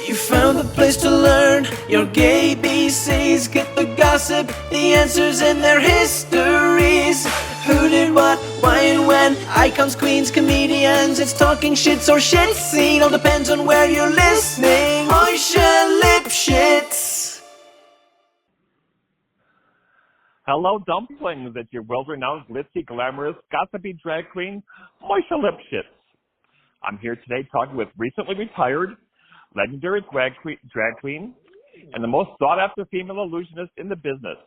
You found the place to learn your gay BCs. Get the gossip, the answers in their histories. Who did what, why and when? Icons, queens, comedians. It's talking shits or shit scene. All depends on where you're listening. Moisha Lipschitz. Hello, dumplings. It's your world-renowned, glitzy, glamorous, gossipy drag queen, Moisha Lipschitz. I'm here today talking with recently retired, legendary drag queen, and the most sought-after female illusionist in the business,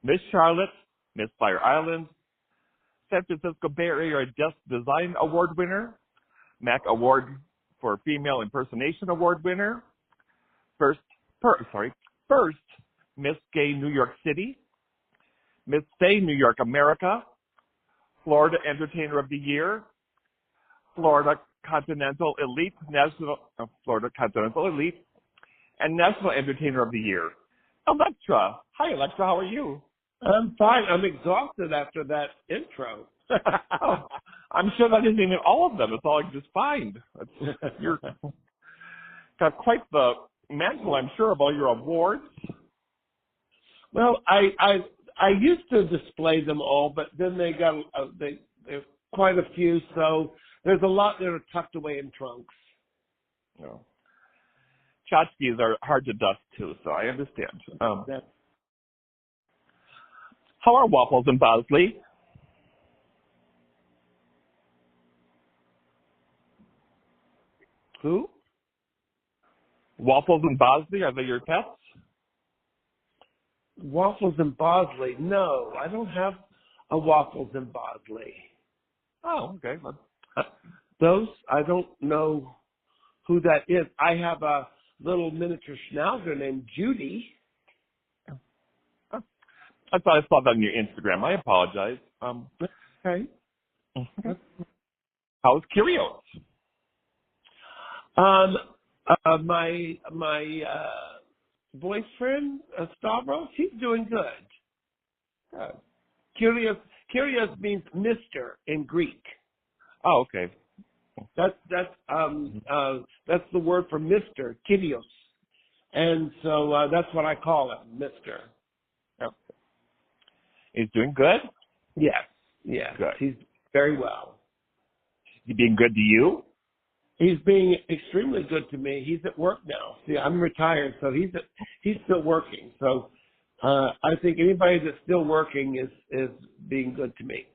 Miss Charlotte, Miss Fire Island, San Francisco Bay Area Design Award winner, MAC Award for Female Impersonation Award winner, first Miss Gay New York City, Miss Say New York America, Florida Entertainer of the Year, Florida Continental Elite, and National Entertainer of the Year. Electra. Hi, Electra. How are you? I'm fine. I'm exhausted after that intro. Oh, I'm sure that isn't even all of them. It's all I just find. You're got quite the mantle, I'm sure, of all your awards. Well, I used to display them all, but then they got there's quite a few, so there's a lot that are tucked away in trunks. No. Tchotchkes are hard to dust too, so I understand. How are waffles in Bosley? Who? Waffles in Bosley, are they your pets? Waffles in Bosley? No, I don't have a Waffles in Bosley. Oh, okay. Those, I don't know who that is. I have a little miniature schnauzer named Judy. I thought I saw that on your Instagram. I apologize. Okay. How's Curios? My boyfriend, Stavros, he's doing good. Kyrios means Mister in Greek. Oh, okay. That's the word for Mister, Kyrios, and so that's what I call him, Mister. Yep. He's doing good? Yes. Good. He's very well. He being good to you? He's being extremely good to me. He's at work now. See, I'm retired, so he's still working. So I think anybody that's still working is being good to me.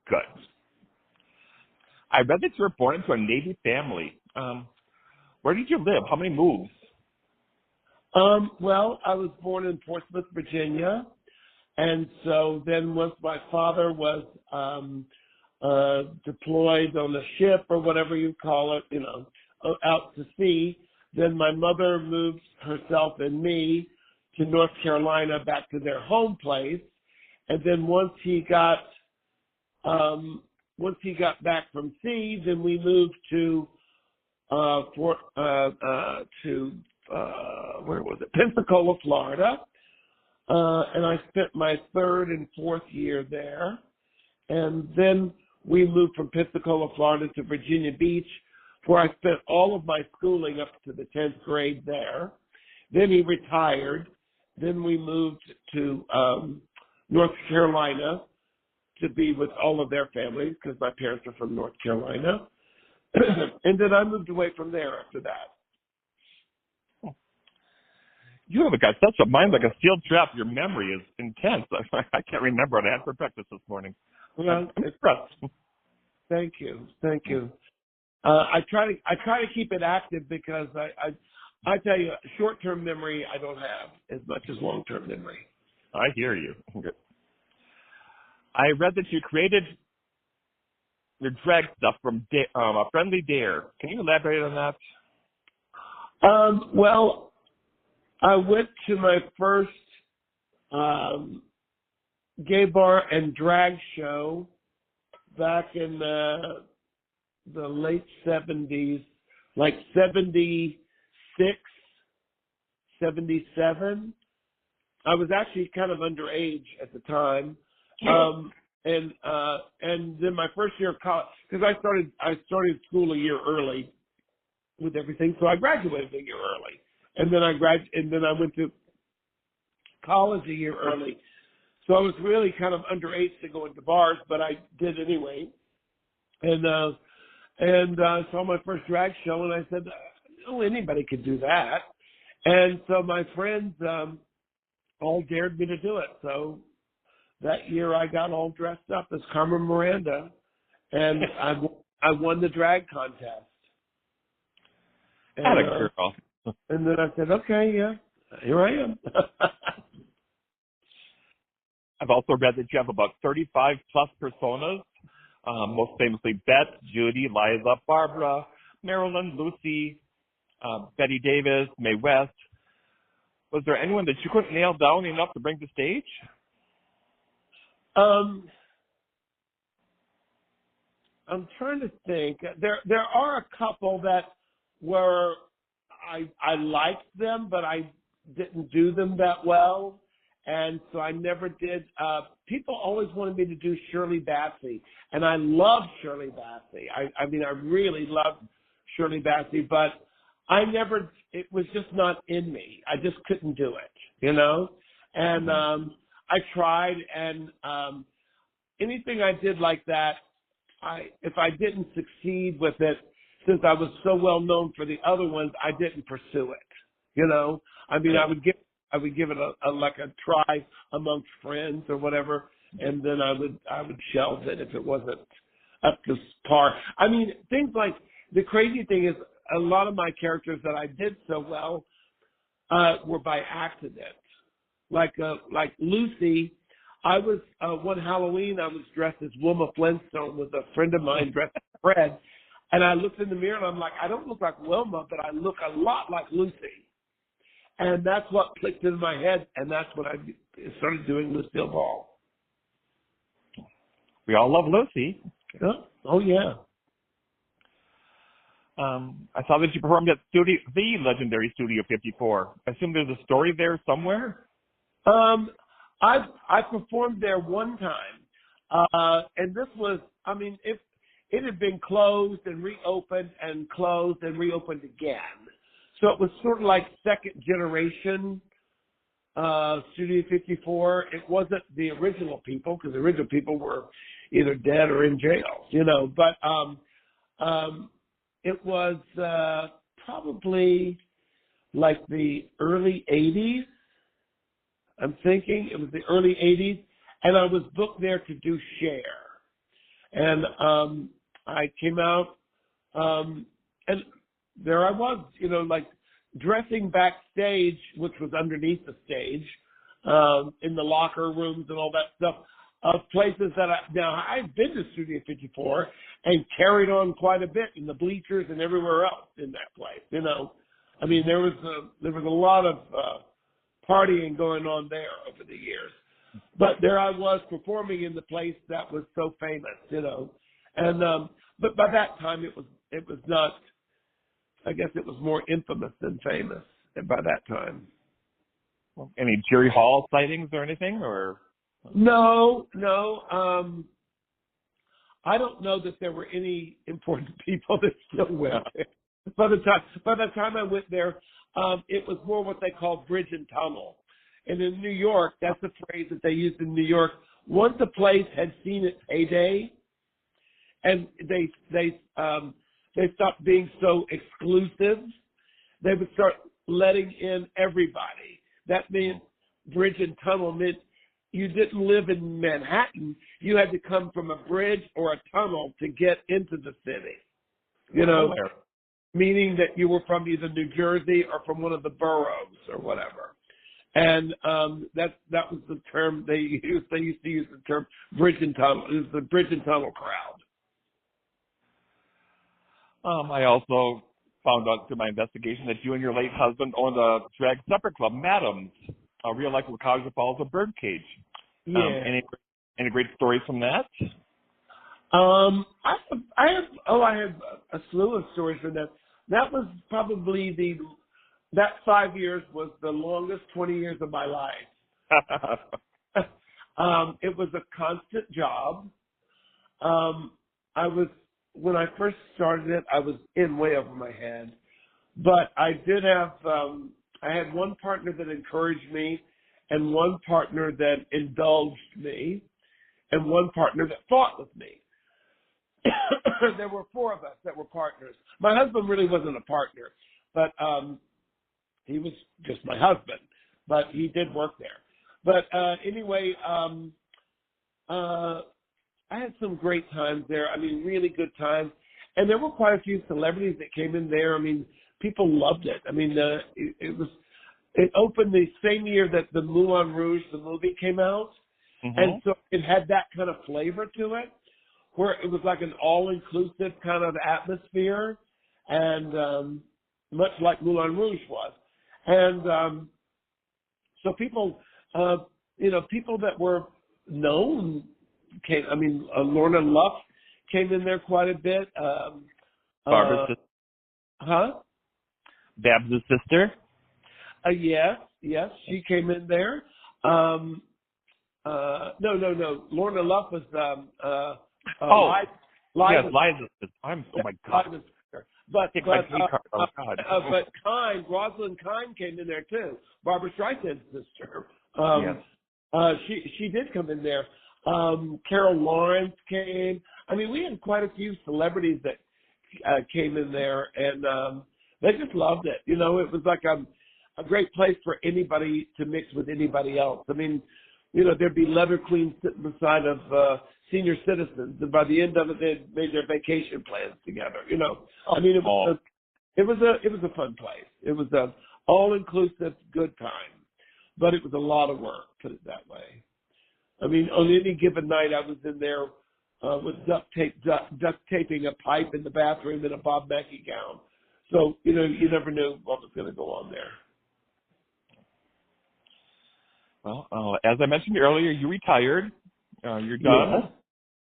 Good. I read that you were born into a Navy family. Where did you live? How many moves? Well, I was born in Portsmouth, Virginia. And so then once my father was deployed on a ship or whatever you call it, out to sea, then my mother moved herself and me to North Carolina back to their home place. And then once he got back from sea, then we moved to where was it? Pensacola, Florida. And I spent my third and fourth year there. And then we moved from Pensacola, Florida to Virginia Beach, where I spent all of my schooling up to the 10th grade there. Then he retired. Then we moved to North Carolina to be with all of their families because my parents are from North Carolina. And then I moved away from there after that. You have got such a mind like a steel trap. Your memory is intense. I can't remember what I had for breakfast this morning. Well, I'm impressed. Thank you. I try to keep it active because I tell you, short-term memory I don't have as much as long-term memory. I hear you. I read that you created your drag stuff from a friendly dare. Can you elaborate on that? Well, I went to my first gay bar and drag show back in the late 70s, like 76, 77. I was actually kind of underage at the time. And then my first year of college, because I started school a year early, with everything. So I graduated a year early, and then I went to college a year early. So I was really kind of underage to go into bars, but I did anyway. And I saw my first drag show, and I said, "Oh, anybody could do that." And so my friends all dared me to do it. So that year I got all dressed up as Carmen Miranda, and I won the drag contest. And, girl. And then I said, "Okay, yeah, here I am." I've also read that you have about 35 plus personas, most famously Bette, Judy, Liza, Barbara, Marilyn, Lucy, Betty Davis, Mae West. Was there anyone that you couldn't nail down enough to bring to stage? I'm trying to think. There are a couple that were I liked them, but I didn't do them that well. And so I never did. People always wanted me to do Shirley Bassey, and I love Shirley Bassey. I mean, I really loved Shirley Bassey, but it was just not in me. I just couldn't do it, you know? And I tried, and anything I did like that, if I didn't succeed with it, since I was so well known for the other ones, I didn't pursue it, you know? I mean, I would give it a try amongst friends or whatever, and then I would shelve it if it wasn't up to par. I mean, things like, the crazy thing is, a lot of my characters that I did so well were by accident. Like Lucy, I was one Halloween I was dressed as Wilma Flintstone with a friend of mine dressed as Fred, and I looked in the mirror and I'm like, I don't look like Wilma, but I look a lot like Lucy. And that's what clicked in my head, and that's what I started doing Lucille Ball. We all love Lucy. Yeah. Oh, yeah. I saw that you performed at the Legendary Studio 54. I assume there's a story there somewhere? I performed there one time, and this was, I mean, it had been closed and reopened and closed and reopened again. So it was sort of like second generation Studio 54. It wasn't the original people, because the original people were either dead or in jail, you know. But it was probably like the early 80s. I'm thinking it was the early 80s. And I was booked there to do Cher. And I came out, and there I was, you know, like dressing backstage, which was underneath the stage, in the locker rooms and all that stuff, of places that I've been to Studio 54 and carried on quite a bit in the bleachers and everywhere else in that place, you know. I mean, there was a lot of partying going on there over the years. But there I was performing in the place that was so famous, you know. And but by that time it was not, I guess it was more infamous than famous by that time. Any Jerry Hall sightings or anything, or? No. I don't know that there were any important people that still went there. By the time I went there, it was more what they call bridge and tunnel. And in New York, that's the phrase that they used in New York. Once a place had seen its heyday, and they stopped being so exclusive, they would start letting in everybody. That meant bridge and tunnel meant you didn't live in Manhattan. You had to come from a bridge or a tunnel to get into the city. You know, meaning that you were from either New Jersey or from one of the boroughs or whatever. And that was the term they used. They used to use the term bridge and tunnel. It was the bridge and tunnel crowd. I also found out through my investigation that you and your late husband owned a drag supper club, Madams, a real-life Wacosta Falls, a birdcage. Yeah. Any great stories from that? I have a slew of stories from that. That was probably that 5 years was the longest 20 years of my life. It was a constant job. I was when I first started it, I was in way over my head. But I did have, I had one partner that encouraged me and one partner that indulged me and one partner that fought with me. There were four of us that were partners. My husband really wasn't a partner, but he was just my husband, but he did work there. But anyway, I had some great times there. I mean, really good times. And there were quite a few celebrities that came in there. I mean, people loved it. I mean, it opened the same year that the Moulin Rouge, the movie, came out. Mm-hmm. And so it had that kind of flavor to it, where it was like an all-inclusive kind of atmosphere, and much like Moulin Rouge was. And so people, people that were known came. I mean, Lorna Luft came in there quite a bit. Barbara's sister. Huh? Babs' sister? Yes, she came in there. No. Lorna Luft was Liza's sister. Oh my God. Liza's sister. But Rosalind Kine came in there too. Barbara Streisand's sister. She did come in there. Carol Lawrence came. I mean, we had quite a few celebrities that came in there, and they just loved it. You know, it was like a great place for anybody to mix with anybody else. I mean, you know, there'd be leather queens sitting beside of senior citizens, and by the end of it, they'd made their vacation plans together. You know, I mean, it was a fun place. It was a all-inclusive good time, but it was a lot of work. Put it that way. I mean, on any given night, I was in there with duct taping a pipe in the bathroom in a Bob Mackie gown. So, you know, you never knew what was going to go on there. Well, as I mentioned earlier, you retired. You're done.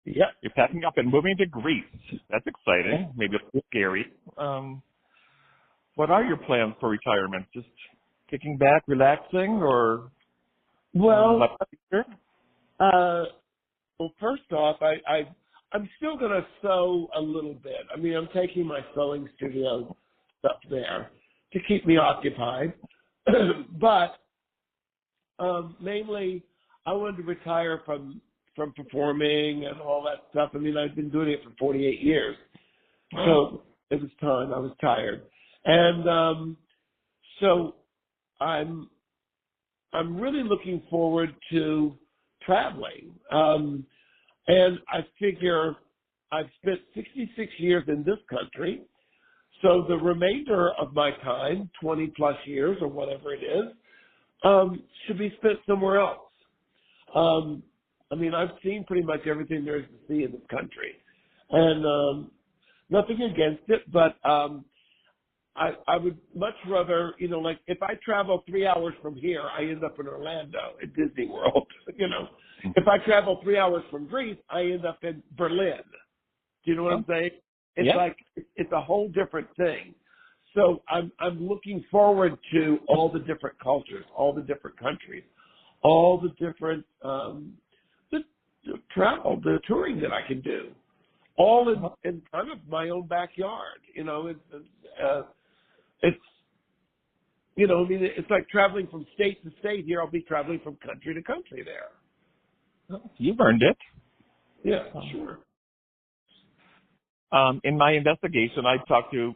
Yeah. You're packing up and moving to Greece. That's exciting. Maybe a little scary. What are your plans for retirement? Just kicking back, relaxing, or? Well, first off, I'm still going to sew a little bit. I mean, I'm taking my sewing studio stuff there to keep me occupied. But mainly, I wanted to retire from performing and all that stuff. I mean, I've been doing it for 48 years. So it was time. I was tired. And so I'm really looking forward to traveling. And I figure I've spent 66 years in this country, so the remainder of my time, 20 plus years or whatever it is, should be spent somewhere else. I mean, I've seen pretty much everything there is to see in this country, and nothing against it, but I would much rather, you know, like if I travel 3 hours from here, I end up in Orlando at Disney World, you know. If I travel 3 hours from Greece, I end up in Berlin. Do you know what I'm saying? It's like, it's a whole different thing. So I'm looking forward to all the different cultures, all the different countries, all the different, the travel, the touring that I can do, all in kind of my own backyard. You know, it's, you know, I mean, it's like traveling from state to state. Here I'll be traveling from country to country there. You've earned it. Yeah, sure. In my investigation, I talked to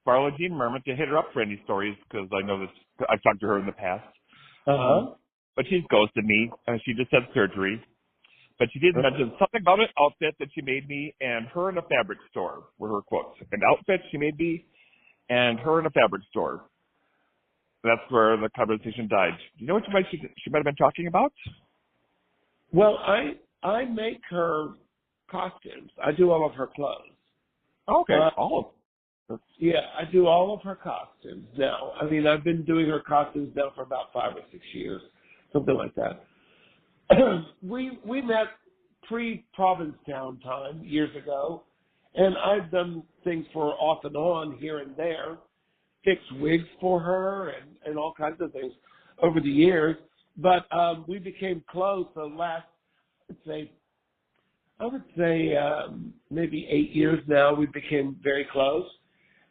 Barla Jean Merman to hit her up for any stories, because I know that I've talked to her in the past. But she's ghosted me. She just had surgery. But she did mention something about an outfit that she made me and her in a fabric store, were her quotes. An outfit she made me and her in a fabric store. That's where the conversation died. Do you know what she might have been talking about? Well, I make her costumes. I do all of her clothes. Okay, all of them. Yeah, I do all of her costumes now. I mean, I've been doing her costumes now for about 5 or 6 years, something like that. We met pre-Provincetown time years ago, and I've done things for her off and on here and there, fixed wigs for her and all kinds of things over the years. But we became close the last, let's say, I would say maybe 8 years now. We became very close,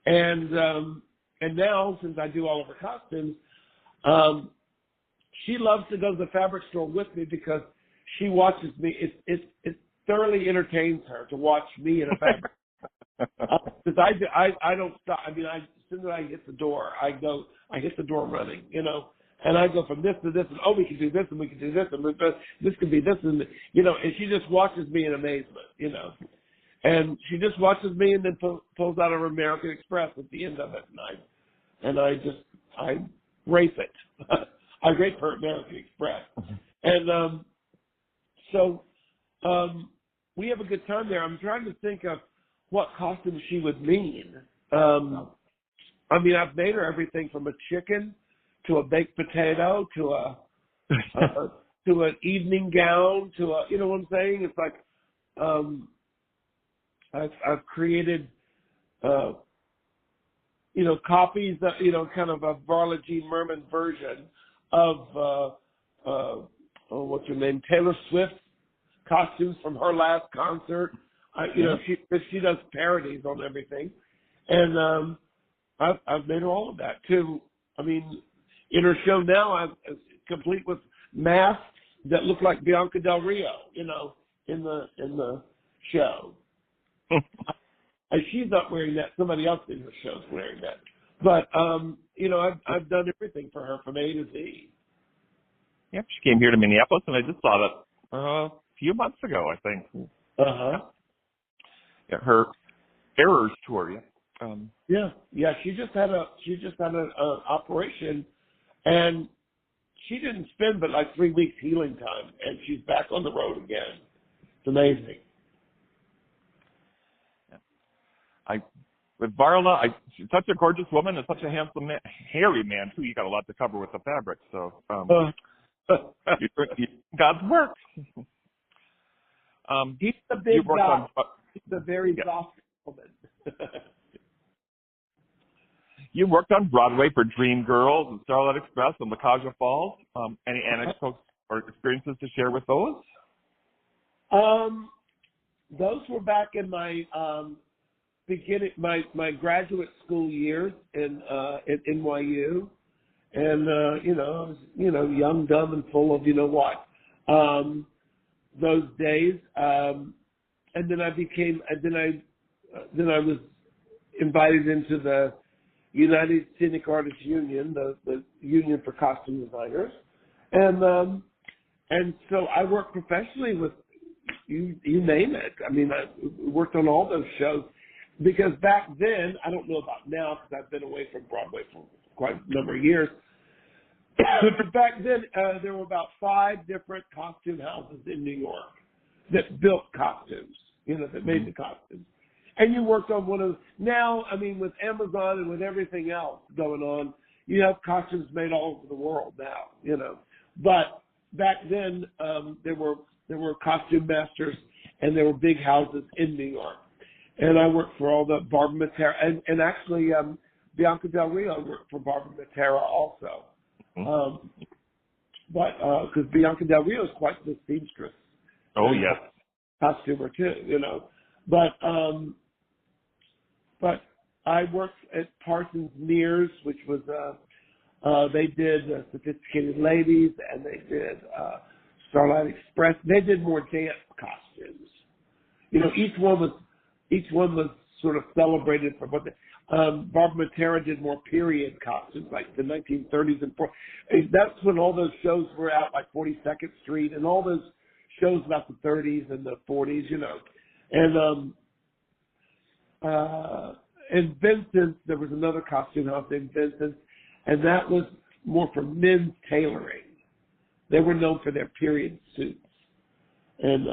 and now since I do all of her costumes, she loves to go to the fabric store with me because she watches me. It thoroughly entertains her to watch me in a fabric. Because I don't stop. I mean, as soon as I hit the door, I hit the door running, and I go from this to this, and we can do this, and we can do this, and this could be this, and and she just watches me in amazement, and she just watches me, and then pulls out her American Express at the end of it, and I race it. I race her American Express, and so we have a good time there. I'm trying to think of what costume she would mean. I mean, I've made her everything from a chicken to a baked potato to to an evening gown to a, you know what I'm saying? It's like I've created copies that kind of a Varla Jean Merman version of what's her name, Taylor Swift costumes from her last concert. She does parodies on everything, and I've made her all of that too. I mean, in her show now, I'm complete with masks that look like Bianca Del Rio, in the show. And she's not wearing that. Somebody else in her show is wearing that. But I've done everything for her from A to Z. Yep, she came here to Minneapolis, and I just saw that a few months ago, I think. Yeah, her Errors tour. Yeah. Yeah. She just had an operation, and she didn't spend but like 3 weeks healing time, and she's back on the road again. It's amazing. With Varla, she's such a gorgeous woman and such a handsome man, hairy man too. You got a lot to cover with the fabric, so you're God's work. He's a big guy. He's a very soft woman. You worked on Broadway for Dreamgirls and Starlight Express and La Caja Falls. Any anecdotes or experiences to share with those? Those were back in my my graduate school years at NYU, and I was young, dumb, and full of those days. And then I was invited into the United Scenic Artists Union, the union for costume designers, and so I worked professionally with you name it. I mean, I worked on all those shows because back then, I don't know about now because I've been away from Broadway for quite a number of years. But back then, there were about 5 different costume houses in New York that built costumes, that made the costumes. And you worked on one of now, I mean, with Amazon and with everything else going on, you have costumes made all over the world now, But back then, there were costume masters and there were big houses in New York. And I worked for all the Barbara Matera, and actually Bianca Del Rio worked for Barbara Matera also. But because Bianca Del Rio is quite the seamstress. Oh, yes. Costumer too, But I worked at Parsons Mears, which was they did Sophisticated Ladies, and they did Starlight Express. They did more dance costumes. Each one was sort of celebrated for what. Barbara Matera did more period costumes, like the 1930s and 40s. That's when all those shows were out, like 42nd Street, and all those shows about the 30s and the 40s, And Vincent's, there was another costume house named Vincent's, and that was more for men's tailoring. They were known for their period suits. And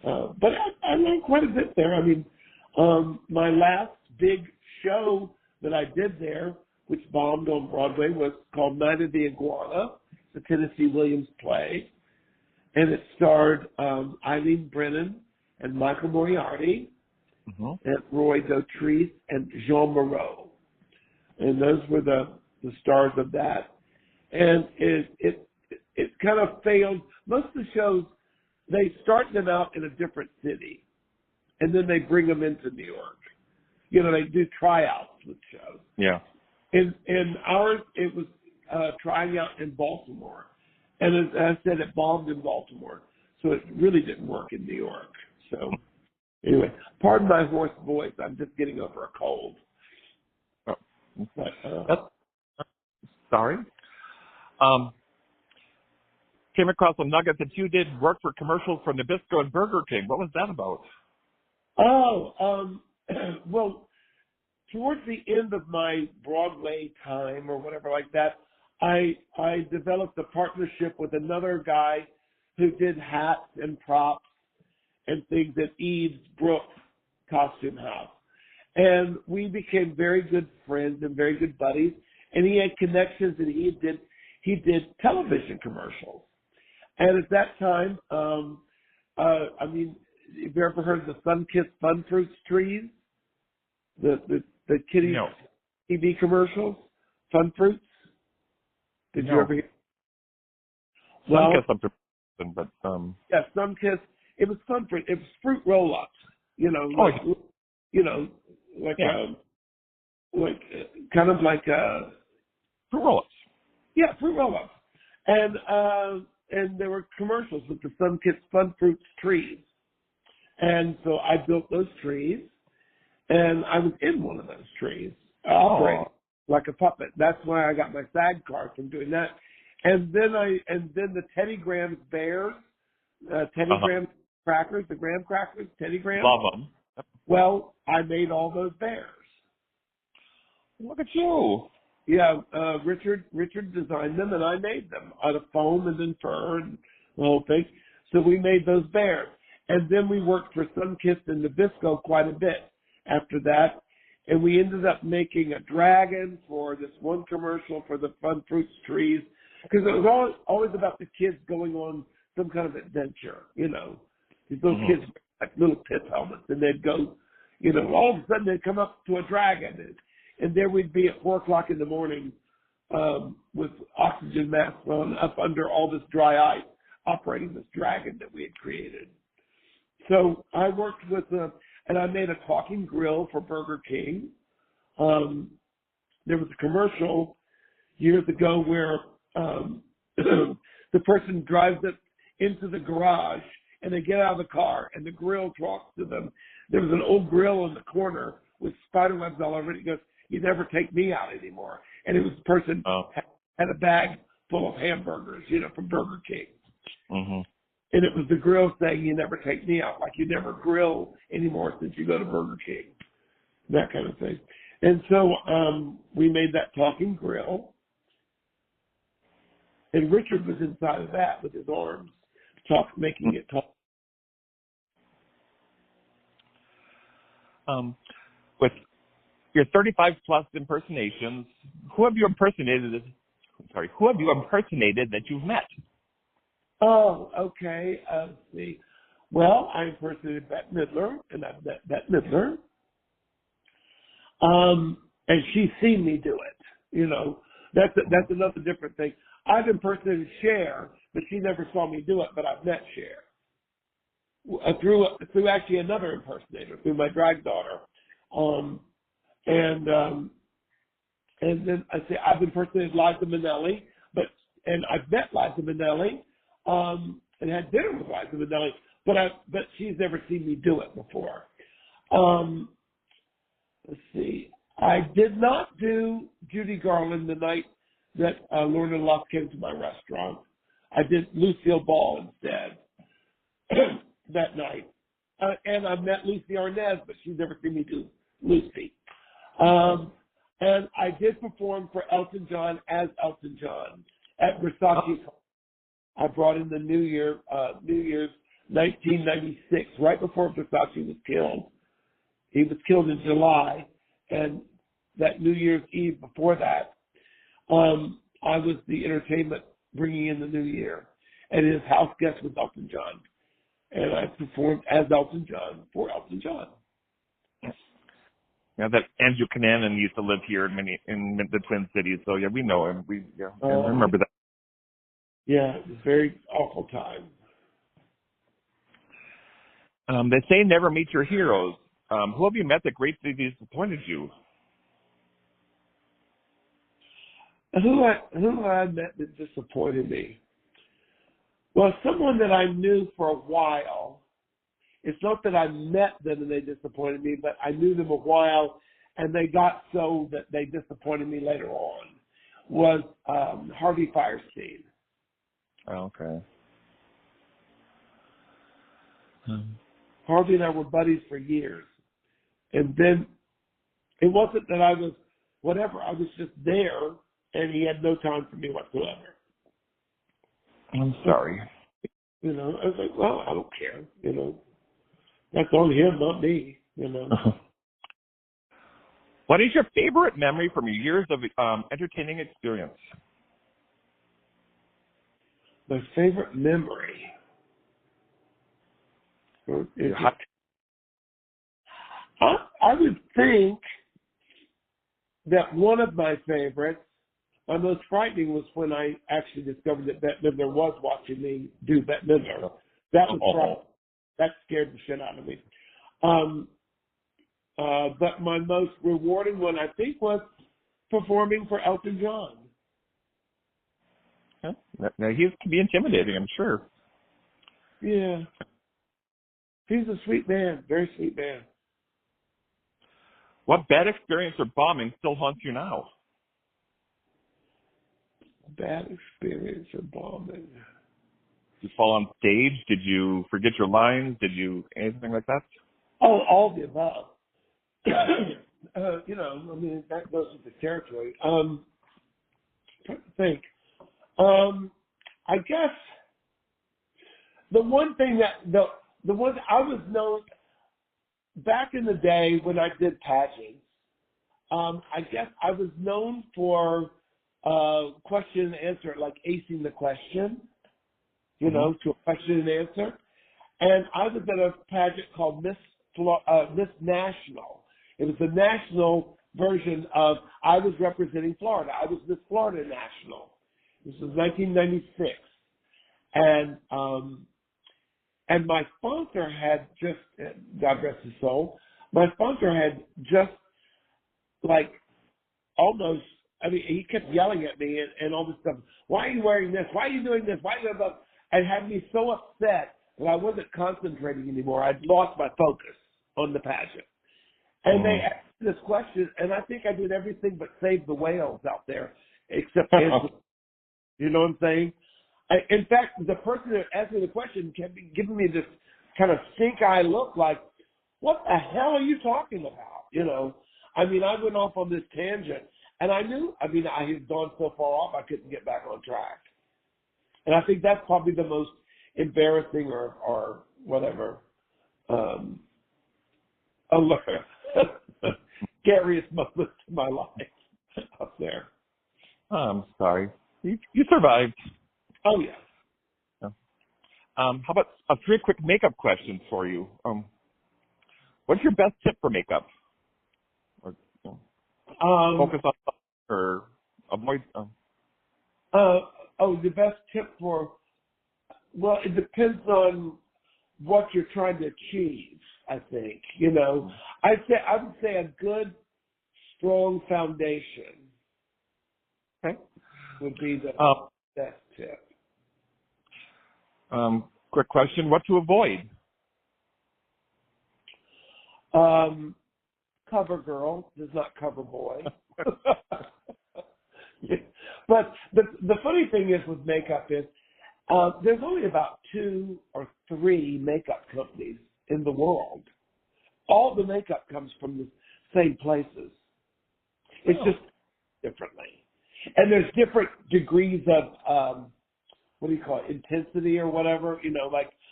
but I learned quite a bit there. I mean, my last big show that I did there, which bombed on Broadway, was called Night of the Iguana, the Tennessee Williams play. And it starred Eileen Brennan and Michael Moriarty and Roy Dotrice and Jean Moreau. And those were the stars of that. And it kind of failed. Most of the shows they start them out in a different city, and then they bring them into New York. You know, they do tryouts with shows. Yeah. In ours, it was trying out in Baltimore. And as I said, it bombed in Baltimore. So it really didn't work in New York. So anyway, pardon my hoarse voice. I'm just getting over a cold. Oh. But, Sorry. Came across a nugget that you did work for commercials for Nabisco and Burger King. What was that about? Well, towards the end of my Broadway time or whatever like that, I developed a partnership with another guy who did hats and props and things at Eve's Brooks Costume House. And we became very good friends and very good buddies. And he had connections, and he did television commercials. And at that time, I mean, have you ever heard of the Sun-Kissed Fun Fruits trees? The kiddie No. TV commercials? Fun Fruits? Did you ever hear? Well, but yeah, Sun-Kissed. It was Fun Fruit. It was fruit roll-ups. You know, like kind of like fruit roll-ups. Yeah, fruit roll-ups. And there were commercials with the Sun-Kissed Fun Fruits trees. And so I built those trees, and I was in one of those trees, operating like a puppet. That's why I got my SAG card from doing that. And then the Teddy Grahams bears, Teddy Graham crackers, the graham crackers, Teddy Graham. Love them. Well, I made all those bears. Look at you. Yeah, Richard designed them, and I made them out of foam and then fur and the whole thing. So we made those bears. And then we worked for Sun-Kissed and Nabisco quite a bit after that. And we ended up making a dragon for this one commercial for the Fun Fruits trees. Because it was always about the kids going on some kind of adventure, you know. These little kids, like little pith helmets, and they'd go, you know, all of a sudden they'd come up to a dragon. And there we'd be at 4 o'clock in the morning with oxygen masks on up under all this dry ice, operating this dragon that we had created. So I worked with, and I made a talking grill for Burger King. There was a commercial years ago where the person drives it into the garage and they get out of the car and the grill talks to them. There was an old grill in the corner with spider webs all over it. He goes, "You never take me out anymore." And it was the person had a bag full of hamburgers, you know, from Burger King. Mm-hmm. And it was the grill saying, "You never take me out," like you never grill anymore since you go to Burger King, that kind of thing. And so we made that talking grill. And Richard was inside of that with his arms, making it talk. With your 35 plus impersonations, who have you impersonated that you've met? Oh, okay. Let's see. Well, I impersonated Bette Midler, and I've met Bette Midler. And she's seen me do it. You know, that's another different thing. I've impersonated Cher, but she never saw me do it, but I've met Cher. Through actually another impersonator, through my drag daughter. And then I say I've impersonated Liza Minnelli, and I've met Liza Minnelli, and had dinner with Liza Minnelli, but she's never seen me do it before. Let's see. I did not do Judy Garland the night that Lorna Luft came to my restaurant. I did Lucille Ball instead that night. And I met Lucy Arnaz, but she's never seen me do Lucy. And I did perform for Elton John as Elton John at Versace. I brought in the New Year's 1996, right before Versace was killed. He was killed in July, and that New Year's Eve before that, I was the entertainment bringing in the new year, and his house guest was Elton John, and I performed as Elton John for Elton John. Yeah, that Andrew Cunanan used to live here in the Twin Cities, so yeah, we know him. I remember that. Yeah, it was a very awful time. They say never meet your heroes. Who have you met that greatly disappointed you? Who I met that disappointed me? Well, someone that I knew for a while. It's not that I met them and they disappointed me, but I knew them a while, and they got so that they disappointed me later on. Was Harvey Firestein. Oh, okay. Harvey and I were buddies for years, and then it wasn't that I was whatever. I was just there, and he had no time for me whatsoever. I'm sorry. I was like, well, I don't care. That's on him, not me. What is your favorite memory from your years of entertaining experience? My favorite memory. I would think that one of my favorites, my most frightening, was when I actually discovered that Bette Midler was watching me do Bette Midler. That was frightening. That scared the shit out of me. But my most rewarding one, I think, was performing for Elton John. Now, he can be intimidating, I'm sure. Yeah. He's a sweet man, very sweet man. What bad experience or bombing still haunts you now? Bad experience or bombing. Did you fall on stage? Did you forget your lines? Did you anything like that? Oh, all the above. That goes with the territory. Trying to think. I guess the one thing the one I was known back in the day when I did pageants. I guess I was known for question and answer, like acing the question. To a question and answer. And I was at a pageant called Miss National. It was the national version of I was representing Florida. I was Miss Florida National. This was 1996. And my sponsor had just, God rest his soul, my sponsor had just almost, he kept yelling at me and all this stuff. Why are you wearing this? Why are you doing this? Why are you doing that? And had me so upset that I wasn't concentrating anymore. I'd lost my focus on the pageant. And they asked this question, and I think I did everything but save the whales out there, except answer. You know what I'm saying? In fact, the person that asked me the question kept giving me this kind of stink-eye look like, what the hell are you talking about? I went off on this tangent, and I knew, I had gone so far off I couldn't get back on track. And I think that's probably the most embarrassing or whatever, scariest moment in my life up there. Oh, I'm sorry. You survived. Oh, yeah. How about a 3 quick makeup questions for you? What's your best tip for makeup? Or focus on or avoid? The best tip it depends on what you're trying to achieve, I think. I would say a good, strong foundation would be the best tip. Quick question, what to avoid? Cover girl does not cover boy. But the funny thing is with makeup is there's only about 2 or 3 makeup companies in the world. All the makeup comes from the same places. It's just differently. And there's different degrees of, intensity or whatever.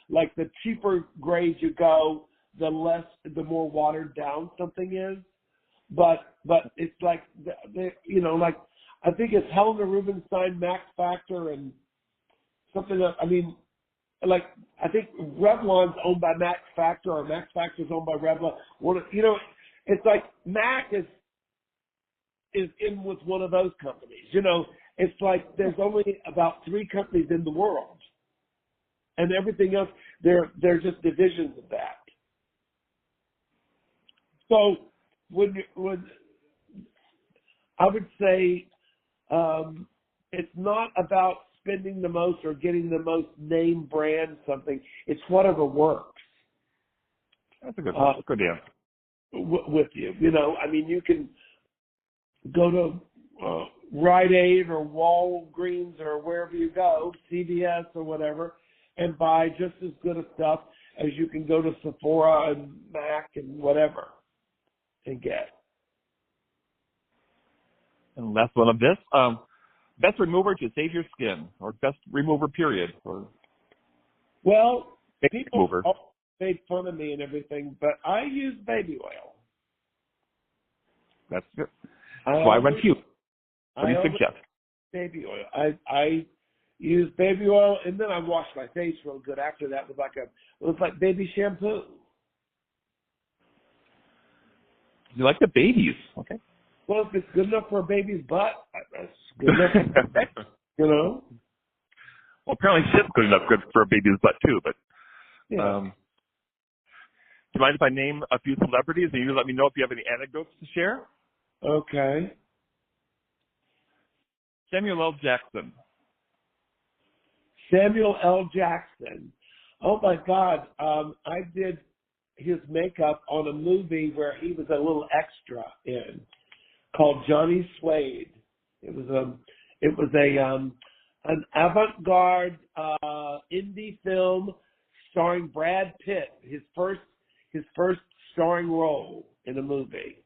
Like the cheaper grade you go, the more watered down something is. But it's like, I think it's Helena Rubinstein, Max Factor, and something else. I think Revlon's owned by Max Factor, or Max Factor's owned by Revlon. It's like Mac is in with one of those companies. It's like there's only about 3 companies in the world, and everything else they're just divisions of that. So when I would say it's not about spending the most or getting the most name brand something. It's whatever works. That's a good one. Good answer. With you. You know, I mean, you can go to Rite Aid or Walgreens or wherever you go, CVS or whatever, and buy just as good of stuff as you can go to Sephora and Mac and whatever and get. And last one of this, best remover to save your skin, or best remover period, or well, people remover. Made fun of me and everything, but I use baby oil. That's good. That's why I went to you. What do you suggest? Baby oil. I use baby oil, and then I wash my face real good after that with it looks like baby shampoo. You like the babies? Okay. Well, if it's good enough for a baby's butt, that's good enough. You know. Well, apparently shit's good enough for a baby's butt too, but. Yeah. Do you mind if I name a few celebrities and you let me know if you have any anecdotes to share? Okay. Samuel L. Jackson. Samuel L. Jackson. Oh my God. I did his makeup on a movie where he was a little extra in, called Johnny Suede. It was an avant-garde indie film starring Brad Pitt. His first starring role in a movie.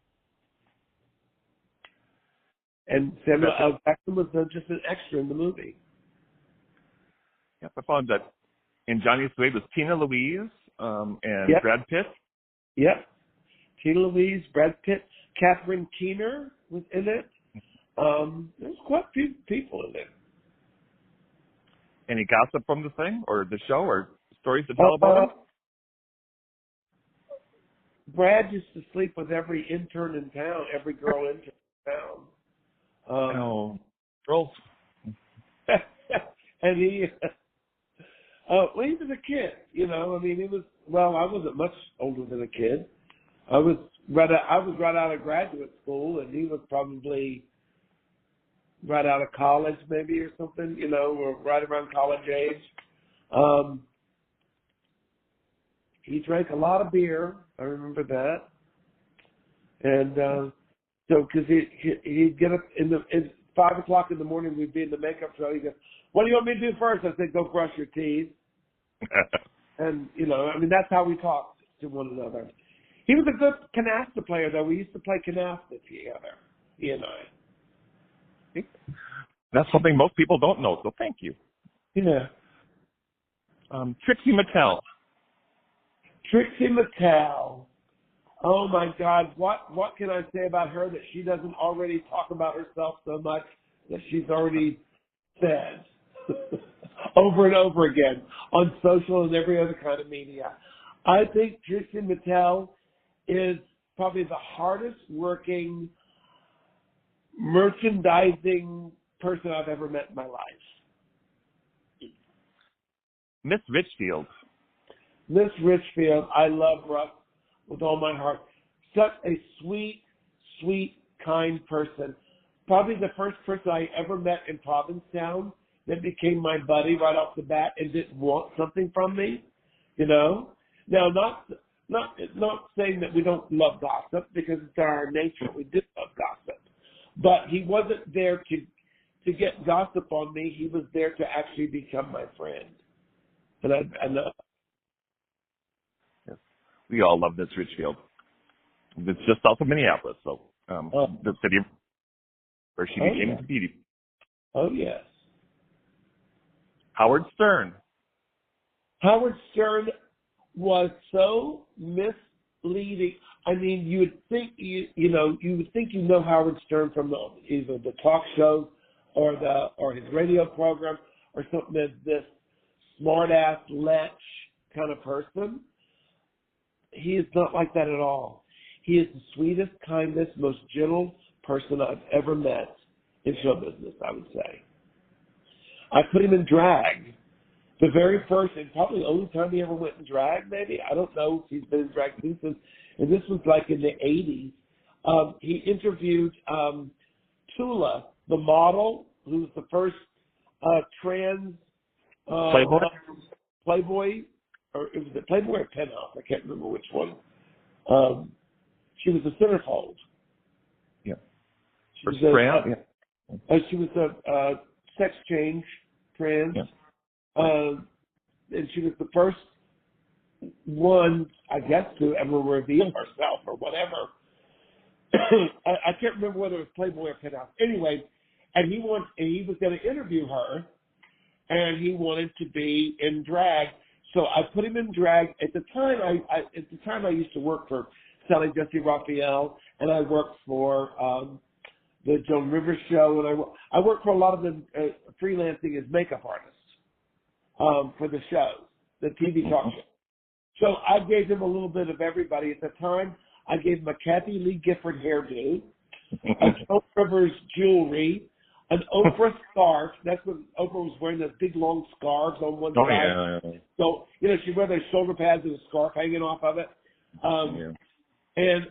And Samuel L. Jackson was just an extra in the movie. Yep, I found that in Johnny Suede was Tina Louise and Yep. Brad Pitt. Yep. Tina Louise, Brad Pitt, Catherine Keener was in it. There's quite a few people in it. Any gossip from the thing or the show or stories to tell about it? Brad used to sleep with every intern in town, every girl intern in town. Girls. And he was a kid, you know. I mean, I wasn't much older than a kid. I was right out of graduate school, and he was probably right out of college, maybe, or something, you know, or right around college age. He drank a lot of beer. I remember that. And so, because he'd get up at 5 o'clock in the morning, we'd be in the makeup show. He'd go, "What do you want me to do first?" I said, "Go brush your teeth." And, you know, I mean, that's how we talked to one another. He was a good canasta player, though. We used to play canasta together, he and I. That's something most people don't know, so thank you. Yeah. Trixie Mattel. Trixie Mattel. Oh my God, what can I say about her that she doesn't already talk about herself so much that she's already said over and over again on social and every other kind of media? I think Trixie Mattel is probably the hardest working merchandising person I've ever met in my life. Miss Richfield. Miss Richfield, I love Russ with all my heart. Such a sweet, sweet, kind person. Probably the first person I ever met in Provincetown that became my buddy right off the bat and didn't want something from me, you know? Now, not saying that we don't love gossip, because it's our nature. We do love gossip. But he wasn't there to get gossip on me. He was there to actually become my friend. And Yes. We all love Miss Richfield. It's just south of Minneapolis, so the city where she became a beauty. Oh, yes. Howard Stern. Howard Stern was so misleading. I mean, you would think you know Howard Stern from either the talk shows or his radio program or something as this smart-ass lech kind of person. He is not like that at all. He is the sweetest, kindest, most gentle person I've ever met in show business, I would say. I put him in drag, The very first and probably the only time he ever went in drag, maybe. I don't know if he's been in drag since. And this was like in the 80s. He interviewed Tula, the model, who was the first trans Playboy, or it was a Playboy or Penthouse. I can't remember which one. She was a centerfold. Yeah. She First was trans. she was a sex change trans. Yeah. And she was the first one, I guess, to ever reveal herself or whatever. I can't remember whether it was Playboy or Penthouse. Anyway, and he was going to interview her, and he wanted to be in drag. So I put him in drag. At the time, I used to work for Sally Jesse Raphael, and I worked for the Joan Rivers show, and I worked for a lot of them freelancing as makeup artists for the shows, the TV talk show. So I gave him a little bit of everybody. At the time, I gave him a Kathy Lee Gifford hairdo, a Joan Rivers jewelry, an Oprah scarf. That's when Oprah was wearing those big long scarves on one side. Yeah. So, she'd wear those shoulder pads and a scarf hanging off of it. And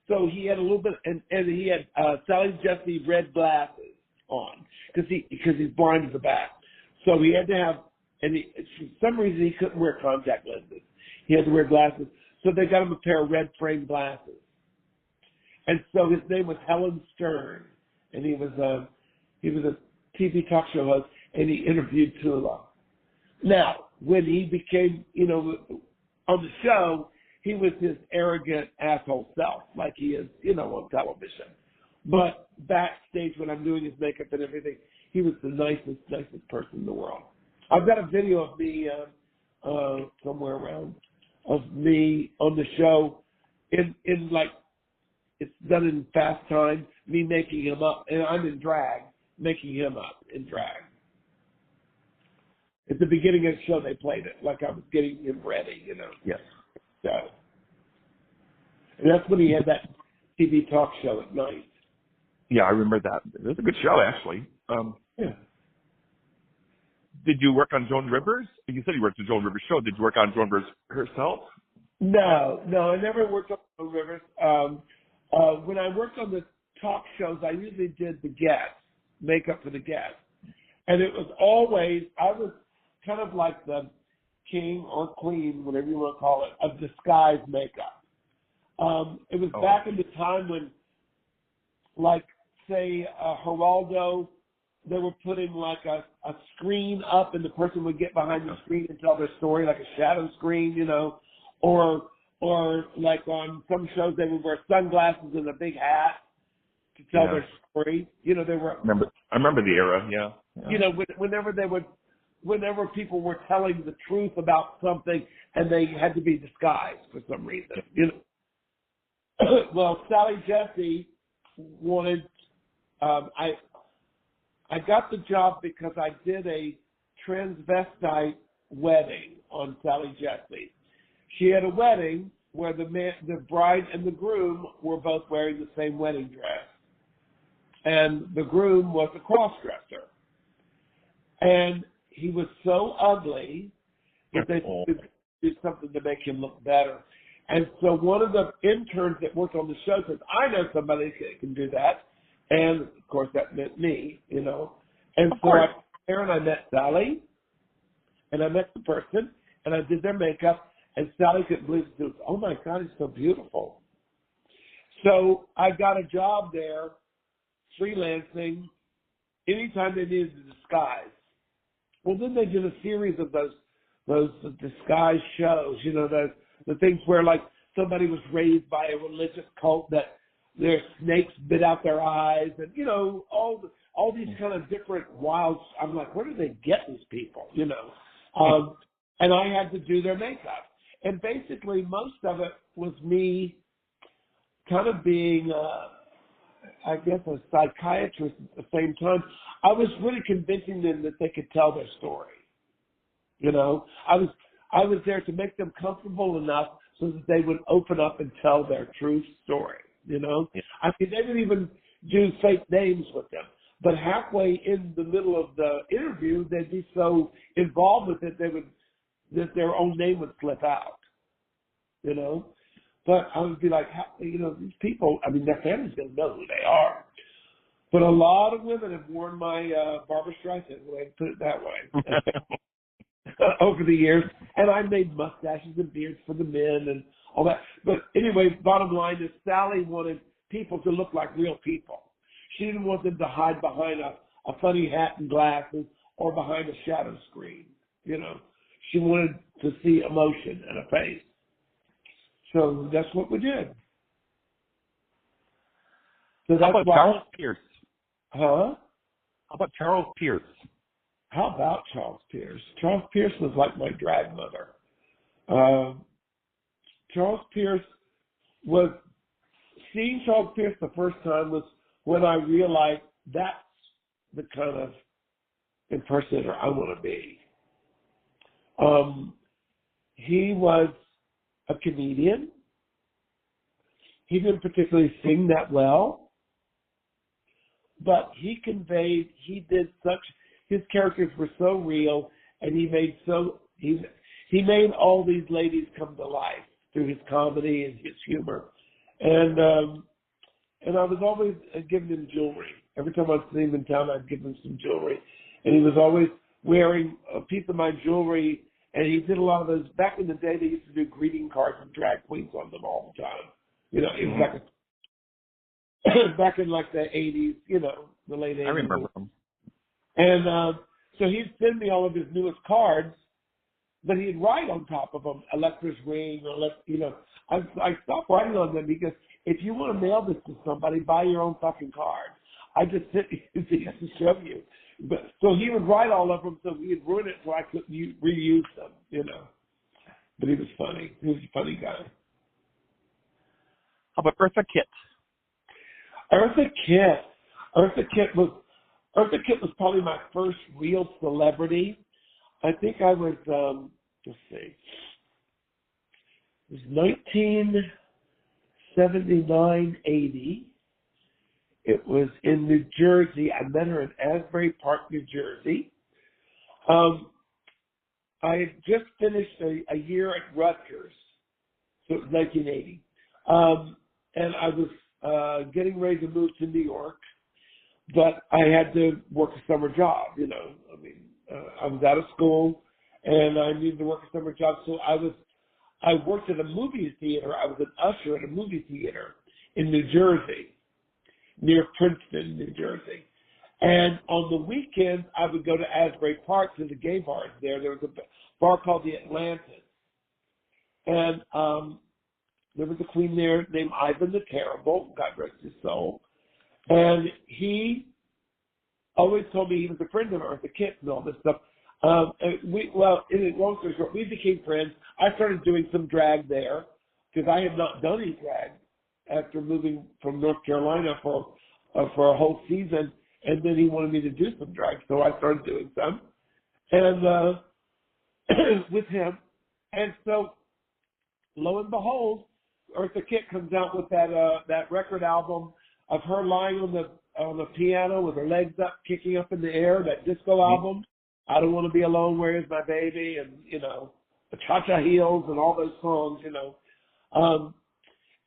so he had a little bit, and he had Sally Jesse red glasses on because he's blind as a bat. So he had to have, and for some reason he couldn't wear contact lenses. He had to wear glasses. So they got him a pair of red frame glasses. And so his name was Helen Stern, and he was a TV talk show host, and he interviewed Tula. Now, when he became, on the show, he was his arrogant asshole self, like he is, on television. But backstage, when I'm doing his makeup and everything, he was the nicest person in the world. I've got a video of me somewhere around of me on the show in like, it's done in fast time, me making him up, and I'm in drag, making him up in drag. At the beginning of the show, they played it like I was getting him ready, Yes. So, and that's when he had that TV talk show at night. Yeah, I remember that. It was a good show, actually. Yeah. Did you work on Joan Rivers? You said you worked on Joan Rivers' show. Did you work on Joan Rivers herself? No, I never worked on Joan Rivers. When I worked on the talk shows, I usually did the guests, makeup for the guests. And it was always, I was kind of like the king or queen, whatever you want to call it, of disguise makeup. It was back in the time when, like, say, Geraldo, they were putting like a screen up and the person would get behind the screen and tell their story, like a shadow screen, or like on some shows they would wear sunglasses and a big hat to tell their story. They were. I remember the era. Yeah. Whenever people were telling the truth about something and they had to be disguised for some reason. Well, Sally Jesse wanted. I got the job because I did a transvestite wedding on Sally Jesse. She had a wedding where the bride and the groom were both wearing the same wedding dress. And the groom was a cross-dresser. And he was so ugly that they could do something to make him look better. And so one of the interns that worked on the show says, I know somebody that can do that. And, of course, that meant me, And so I went there and I met Sally, and I met the person, and I did their makeup, and Sally couldn't believe it. Oh, my God, it's so beautiful. So I got a job there, freelancing, anytime they needed a disguise. Well, then they did a series of those disguise shows, the things where, like, somebody was raised by a religious cult that their snakes bit out their eyes, and all these kind of different wild. I'm like, where do they get these people? And I had to do their makeup, and basically most of it was me, kind of being, I guess, a psychiatrist at the same time. I was really convincing them that they could tell their story. I was there to make them comfortable enough so that they would open up and tell their true story. I mean, they would even do fake names with them. But halfway in the middle of the interview, they'd be so involved with it, that their own name would slip out, you know. But I would be like, you know, these people, I mean, their family's going to know who they are. But a lot of women have worn my Barbara Streisand, put it that way, over the years. And I made mustaches and beards for the men and all that. But anyway, bottom line is Sally wanted people to look like real people. She didn't want them to hide behind a funny hat and glasses or behind a shadow screen, you know. She wanted to see emotion and a face. So that's what we did. So that's How about Charles Pierce? Huh? How about Charles Pierce? How about Charles Pierce? Charles Pierce was like my drag mother. Charles Pierce seeing Charles Pierce the first time was when I realized that's the kind of impersonator I want to be. He was a comedian. He didn't particularly sing that well, but his characters were so real, and he made all these ladies come to life through his comedy and his humor. And I was always giving him jewelry. Every time I'd see him in town, I'd give him some jewelry. And he was always wearing a piece of my jewelry, and he did a lot of those. Back in the day, they used to do greeting cards with drag queens on them all the time. You know, it was like back in like the 80s, you know, the late 80s. I remember them. And so he'd send me all of his newest cards, but he'd write on top of them, Electra's ring, or, you know. I stopped writing on them because if you want to mail this to somebody, buy your own fucking card. I just sent it to show you. But so he would write all of them, so he'd ruin it so I couldn't reuse them, you know. But he was funny. He was a funny guy. How about Eartha Kitt? Eartha Kitt was probably my first real celebrity. I think I was, let's see, it was 1979, 80. It was in New Jersey. I met her in Asbury Park, New Jersey. I had just finished a year at Rutgers, so it was 1980. And I was getting ready to move to New York, but I had to work a summer job, you know. I mean, I was out of school, and I needed to work a summer job, so I worked at a movie theater. I was an usher at a movie theater in New Jersey, near Princeton, New Jersey. And on the weekends, I would go to Asbury Park to the gay bars there. There was a bar called the Atlantis. And there was a queen there named Ivan the Terrible, God rest his soul. And he always told me he was a friend of Eartha Kitt and all this stuff. Long story short, we became friends. I started doing some drag there because I had not done any drag after moving from North Carolina for a whole season, and then he wanted me to do some drag, so I started doing some, and with him, and so lo and behold, Eartha Kitt comes out with that record album of her lying on the piano with her legs up, kicking up in the air, that disco album. I Don't Want to Be Alone, Where Is My Baby, and, you know, the Cha-Cha Heels and all those songs, you know.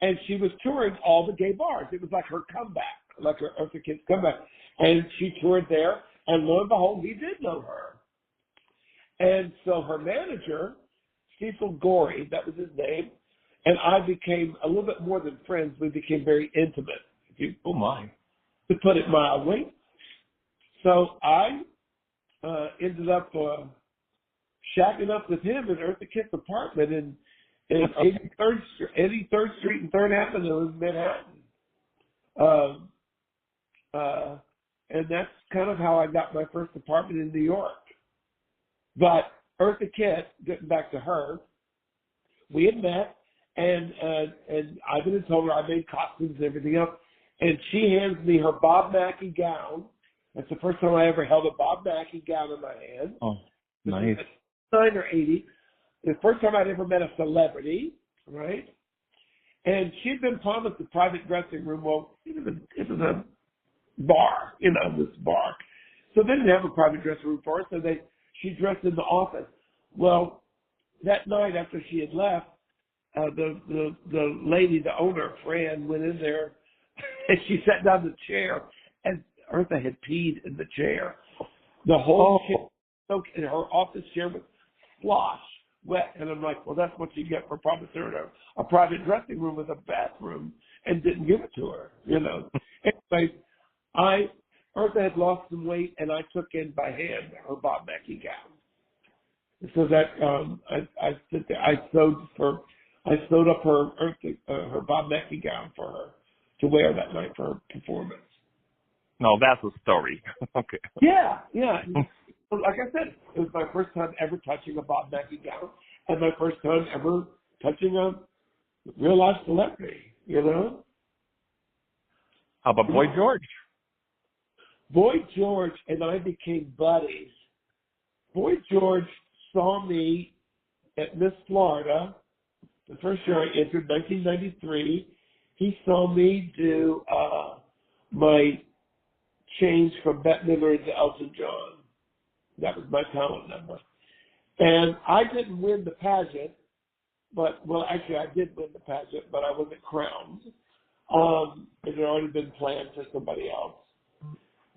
And she was touring all the gay bars. It was like her comeback, like her Eartha Kitt's comeback. And she toured there, and lo and behold, we did know her. And so her manager, Cecil Gorey, that was his name, and I became a little bit more than friends. We became very intimate, Oh, my. to put it mildly. So I ended up shacking up with him in Eartha Kitt's apartment in 83rd Street and 3rd Avenue in Manhattan. And that's kind of how I got my first apartment in New York. But Eartha Kitt, getting back to her, we had met, and Ivan had told her I made costumes and everything else, and she hands me her Bob Mackie gown. That's the first time I ever held a Bob Mackie gown in my hand. Oh, nice. 9 or 80. The first time I'd ever met a celebrity, right? And she'd been promised a private dressing room. Well, it was a bar, you know, this bar. So they didn't have a private dressing room for her, so she dressed in the office. Well, that night after she had left, the lady, the owner, Fran, went in there and she sat down in the chair, and Eartha had peed in the chair. The whole chair, soaked in her office chair was slosh, wet. And I'm like, well, that's what you get for promising her a private dressing room with a bathroom and didn't give it to her, you know. Anyway, Eartha had lost some weight, and I took in by hand her Bob Mackie gown. So that I sewed up her Bob Mackie gown for her to wear that night for her performance. No, that's a story. Okay. Yeah. Like I said, it was my first time ever touching a Bob Mackie gown, and my first time ever touching a real life celebrity, you know? How about Boy George? Boy George and I became buddies. Boy George saw me at Miss Florida, the first year I entered, 1993. He saw me do my change from Bette Midler to Elton John. That was my talent number. And I didn't win the pageant, actually I did win the pageant, but I wasn't crowned. It had already been planned for somebody else.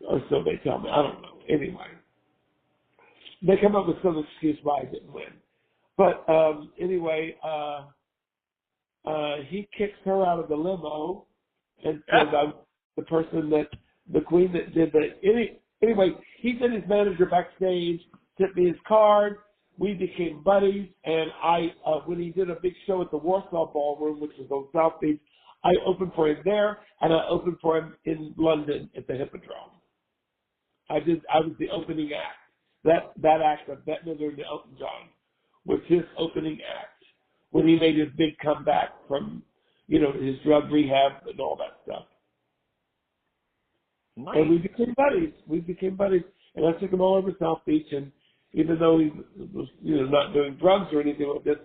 Or so they tell me. I don't know. Anyway. They come up with some excuse why I didn't win. But anyway, he kicks her out of the limo and says I'm the person the queen that did the... Anyway, he sent his manager backstage, sent me his card. We became buddies, and when he did a big show at the Warsaw Ballroom, which was on South Beach, I opened for him there, and I opened for him in London at the Hippodrome. I was the opening act. That act of Bette Midler and Elton John was his opening act when he made his big comeback from, his drug rehab and all that stuff. Nice. And we became buddies. And I took him all over South Beach, and even though he was, not doing drugs or anything like this,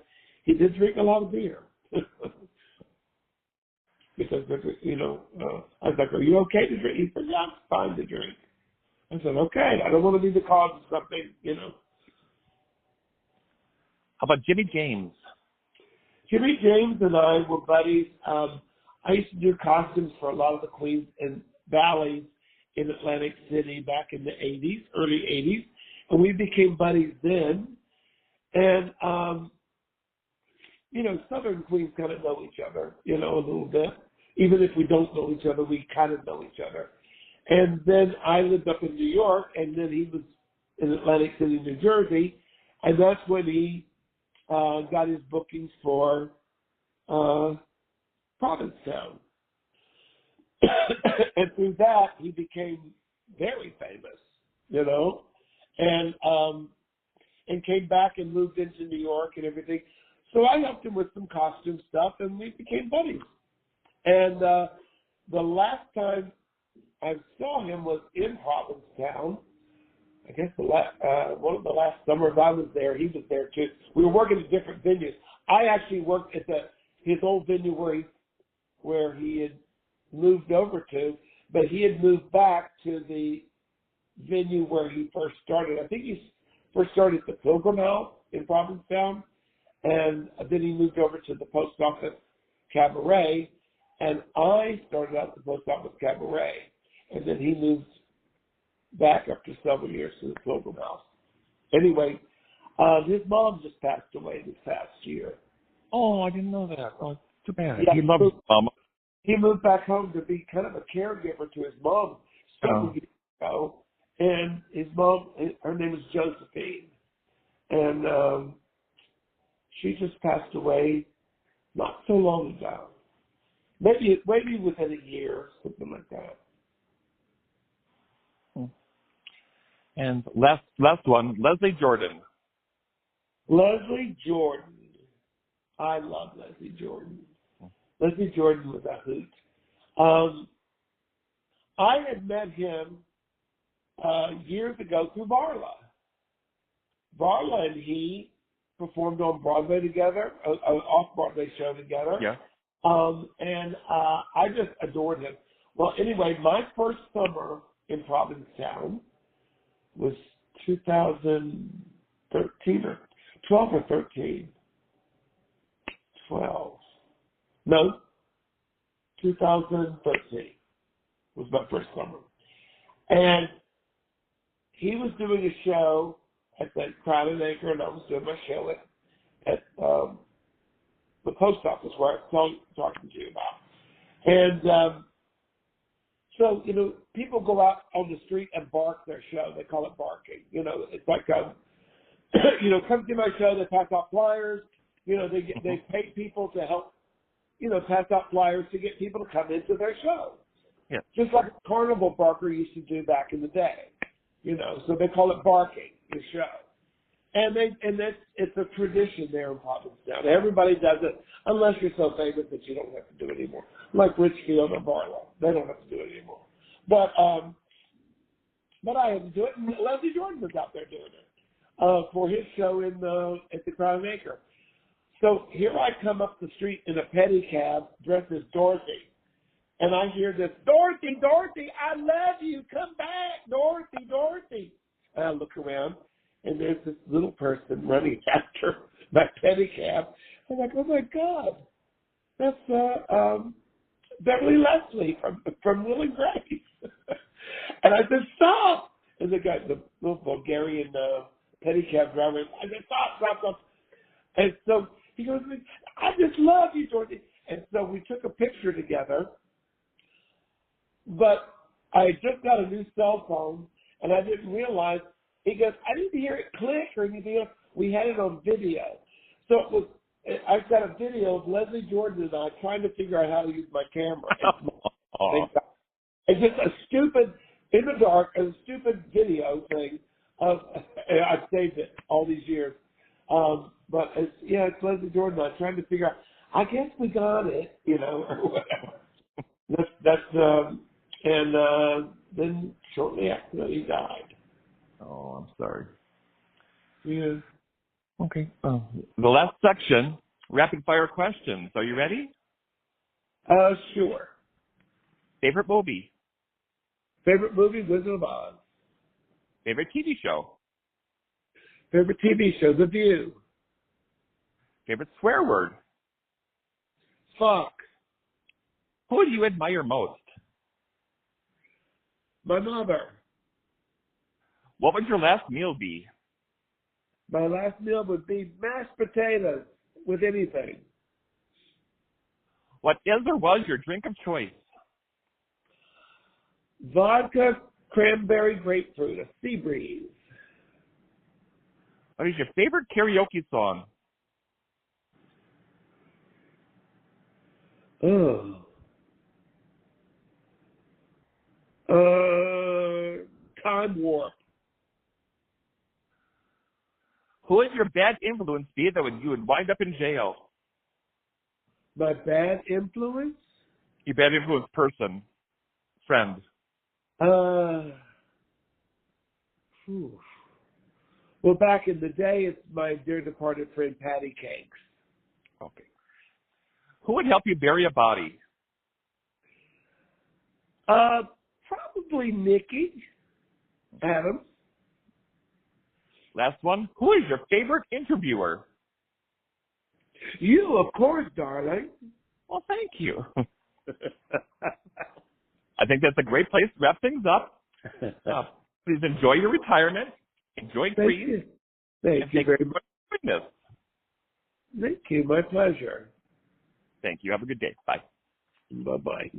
he did drink a lot of beer. Because, I was like, are you okay to drink? He said, yeah, it's fine to drink. I said, okay, I don't want to be the cause of something, How about Jimmy James? Jimmy James and I were buddies. I used to do costumes for a lot of the queens and ballets in Atlantic City back in the 80s, early 80s, and we became buddies then. And, Southern queens kind of know each other, a little bit. Even if we don't know each other, we kind of know each other. And then I lived up in New York, and then he was in Atlantic City, New Jersey, and that's when he got his bookings for Provincetown. And through that, he became very famous, and came back and moved into New York and everything. So I helped him with some costume stuff, and we became buddies. And the last time I saw him was in Provincetown. I guess one of the last summers I was there, he was there too. We were working at different venues. I actually worked at his old venue where he had moved over to, but he had moved back to the venue where he first started. I think he first started at the Pilgrim House in Provincetown, and then he moved over to the Post Office Cabaret, and I started out at the Post Office Cabaret, and then he moved back after several years to the Pilgrim House. Anyway, his mom just passed away this past year. Oh, I didn't know that. Oh, too bad. Yeah, he loved his mama. He moved back home to be kind of a caregiver to his mom several years ago. And his mom, her name is Josephine. And she just passed away not so long ago. Maybe within a year, something like that. And last one, Leslie Jordan. Leslie Jordan. I love Leslie Jordan. Leslie Jordan was a hoot. I had met him years ago through Varla. Varla and he performed on Broadway together, an off-Broadway show together. Yeah. And I just adored him. Well, anyway, my first summer in Provincetown was 2013 or 12 or 13. 12. No, 2013 was my first summer. And he was doing a show at the Crown and Anchor, and I was doing my show at the post office where I was talking to you about. And so, people go out on the street and bark their show. They call it barking. It's like, come to my show. They pass out flyers. They pay people to help, pass out flyers to get people to come into their show. Yeah. Just like a carnival barker used to do back in the day. So they call it barking, the show. And it's a tradition there in Provincetown. Everybody does it, unless you're so famous that you don't have to do it anymore. Like Richfield or Barlow. They don't have to do it anymore. But I had to do it, and Leslie Jordan was out there doing it for his show at the Crown and Anchor. So here I come up the street in a pedicab dressed as Dorothy. And I hear this, Dorothy, Dorothy, I love you. Come back, Dorothy, Dorothy. And I look around, and there's this little person running after my pedicab. I'm like, oh, my God. That's Beverly Leslie from Will and Grace. And I said, stop. And the guy, the little Bulgarian pedicab driver, I said, stop. And so he goes, I just love you, Dorothy. And so we took a picture together. But I just got a new cell phone, and I didn't realize. He goes, I didn't hear it click or anything else. We had it on video. So I've got a video of Leslie Jordan and I trying to figure out how to use my camera. It's just a stupid, in the dark, a stupid video thing. I've saved it all these years. But it's Leslie Jordan and I trying to figure out, I guess we got it, or whatever. And then shortly after that, he died. Oh, I'm sorry. Yeah. Okay. The last section, rapid fire questions. Are you ready? Sure. Favorite movie? Favorite movie, Wizard of Oz. Favorite TV show? Favorite TV show, The View. Favorite swear word? Fuck. Who do you admire most? My mother. What would your last meal be? My last meal would be mashed potatoes with anything. What is or was your drink of choice? Vodka, cranberry, grapefruit, a sea breeze. What is your favorite karaoke song? Time Warp. Who is your bad influence be that you would wind up in jail? My bad influence? Your bad influence person. Friend. Well, back in the day, it's my dear departed friend Patty Cakes. Okay. Who would help you bury a body? Probably Nikki Adams. Last one. Who is your favorite interviewer? You, of course, darling. Well, thank you. I think that's a great place to wrap things up. Please enjoy your retirement. Enjoy Greece. Thank you very much. Goodness. Thank you. My pleasure. Thank you. Have a good day. Bye. Bye-bye.